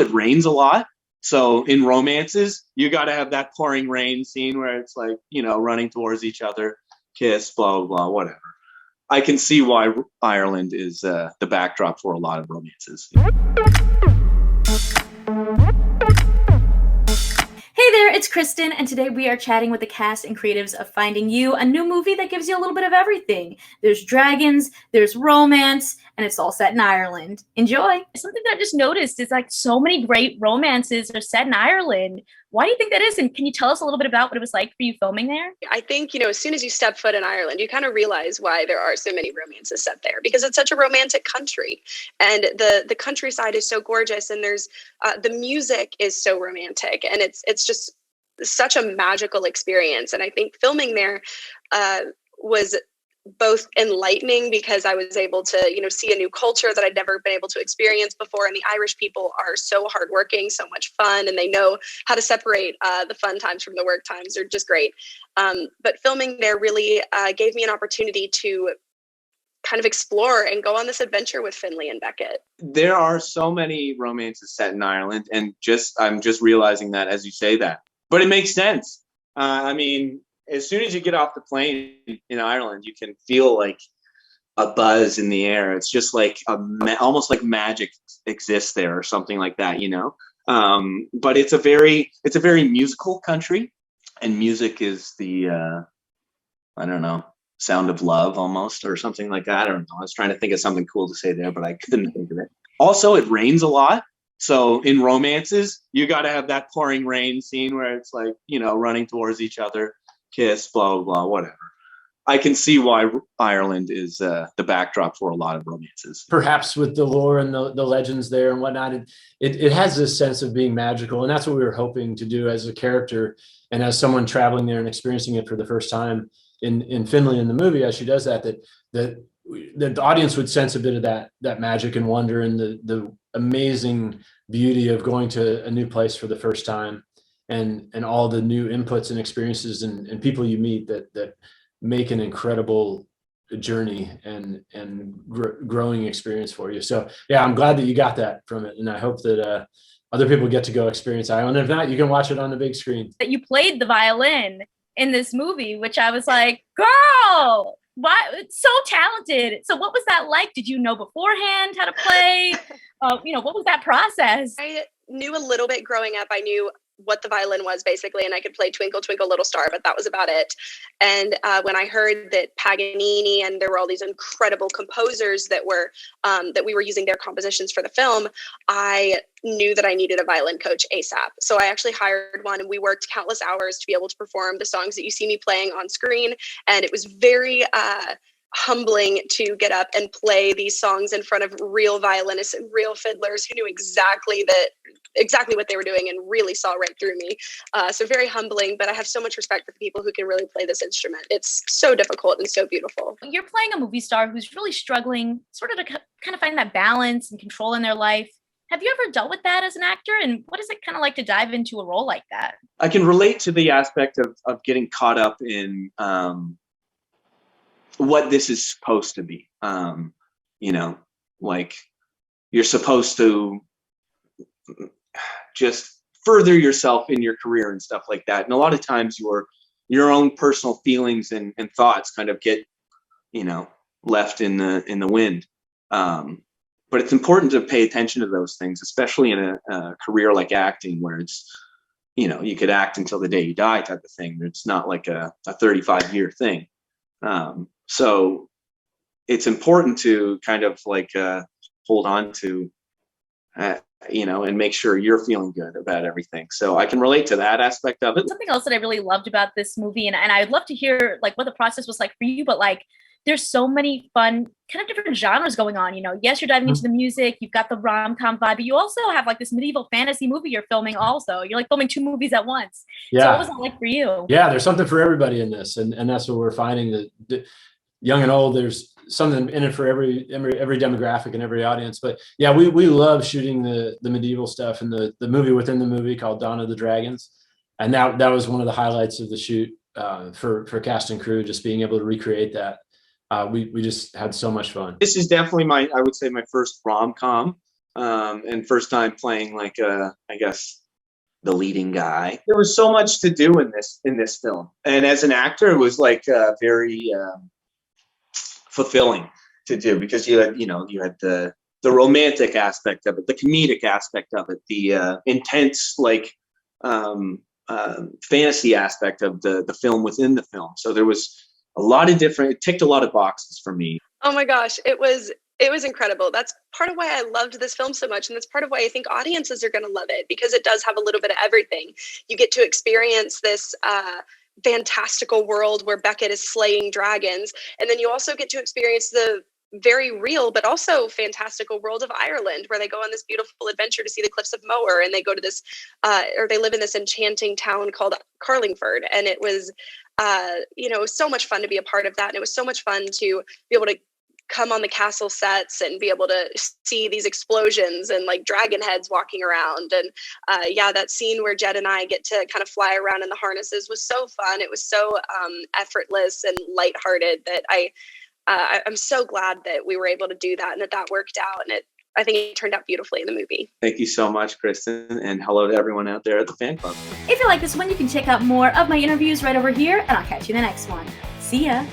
it rains a lot. So in romances, you got to have that pouring rain scene where it's like, running towards each other, kiss, blah, blah, blah, whatever. I can see why Ireland is the backdrop for a lot of romances. Hey there, it's Kristen, and today we are chatting with the cast and creatives of Finding You, a new movie that gives you a little bit of everything. There's dragons, there's romance, and it's all set in Ireland. Enjoy! Something that I just noticed is like so many great romances are set in Ireland. Why do you think that is? And can you tell us a little bit about what it was like for you filming there? I think, as soon as you step foot in Ireland, you kind of realize why there are so many romances set there, because it's such a romantic country. And the countryside is so gorgeous, and there's the music is so romantic, and it's just such a magical experience. And I think filming there was both enlightening because I was able to, see a new culture that I'd never been able to experience before. And the Irish people are so hardworking, so much fun, and they know how to separate the fun times from the work times. They're just great. But filming there really gave me an opportunity to kind of explore and go on this adventure with Finlay and Beckett. There are so many romances set in Ireland, and I'm just realizing that as you say that. But it makes sense. As soon as you get off the plane in Ireland, you can feel like a buzz in the air. It's just like almost like magic exists there or something like that, But it's a very musical country, and music is the sound of love almost, or something like that. I don't know. I was trying to think of something cool to say there, but I couldn't think of it. Also, it rains a lot. So in romances, you got to have that pouring rain scene where it's like, running towards each other, kiss, blah, blah, blah, whatever. I can see why Ireland is the backdrop for a lot of romances. Perhaps with the lore and the legends there and whatnot, it has this sense of being magical. And that's what we were hoping to do as a character and as someone traveling there and experiencing it for the first time in Finlay in the movie. As she does that the audience would sense a bit of that magic and wonder and the amazing beauty of going to a new place for the first time, and all the new inputs and experiences and people you meet that make an incredible journey and growing experience for you. So yeah, I'm glad that you got that from it, and I hope that other people get to go experience Ireland. If not, you can watch it on the big screen. That you played the violin in this movie, which I was like, girl, why? It's so talented. So what was that like? Did you know beforehand how to play? What was that process? I knew a little bit growing up. I knew what the violin was basically, and I could play Twinkle Twinkle Little Star, but that was about it. And when I heard that Paganini and there were all these incredible composers that we were using their compositions for the film, I knew that I needed a violin coach ASAP. So I actually hired one, and we worked countless hours to be able to perform the songs that you see me playing on screen. And it was very humbling to get up and play these songs in front of real violinists and real fiddlers who knew exactly what they were doing and really saw right through me. So very humbling, but I have so much respect for the people who can really play this instrument. It's so difficult and so beautiful. You're playing a movie star who's really struggling sort of to kind of find that balance and control in their life. Have you ever dealt with that as an actor? And what is it kind of like to dive into a role like that? I can relate to the aspect of getting caught up in what this is supposed to be. Like you're supposed to just further yourself in your career and stuff like that. And a lot of times your own personal feelings and thoughts kind of get, left in the wind. But it's important to pay attention to those things, especially in a career like acting, where it's, you could act until the day you die type of thing. It's not like a 35-year thing. So it's important to kind of like hold on to, and make sure you're feeling good about everything. So I can relate to that aspect of it. Something else that I really loved about this movie, and I'd love to hear like what the process was like for you, but like there's so many fun kind of different genres going on. Yes, you're diving into the music, you've got the rom-com vibe, but you also have like this medieval fantasy movie you're filming also. You're like filming two movies at once. Yeah. So what was it like for you? Yeah, there's something for everybody in this. And that's what we're finding, that young and old, there's something in it for every demographic and every audience. But yeah, we love shooting the medieval stuff, and the movie within the movie called Dawn of the Dragons. And that was one of the highlights of the shoot for cast and crew, just being able to recreate that. We just had so much fun. This is definitely I would say my first rom-com. and first time playing like I guess the leading guy. There was so much to do in this film, and as an actor, it was like very fulfilling to do, because you had the romantic aspect of it, the comedic aspect of it, the intense like fantasy aspect of the film within the film. So there was a lot of different. It ticked a lot of boxes for me. Oh my gosh, it was incredible. That's part of why I loved this film so much, and that's part of why I think audiences are going to love it, because it does have a little bit of everything. You get to experience this fantastical world where Beckett is slaying dragons, and then you also get to experience the very real but also fantastical world of Ireland, where they go on this beautiful adventure to see the cliffs of Moher, and they go to this or they live in this enchanting town called Carlingford. And it was it was so much fun to be a part of that, and it was so much fun to be able to come on the castle sets and be able to see these explosions and like dragon heads walking around. And that scene where Jed and I get to kind of fly around in the harnesses was so fun. It was so effortless and lighthearted that I'm so glad that we were able to do that and that worked out. And I think it turned out beautifully in the movie. Thank you so much, Kristen, and hello to everyone out there at the fan club. If you like this one, you can check out more of my interviews right over here, and I'll catch you in the next one. See ya.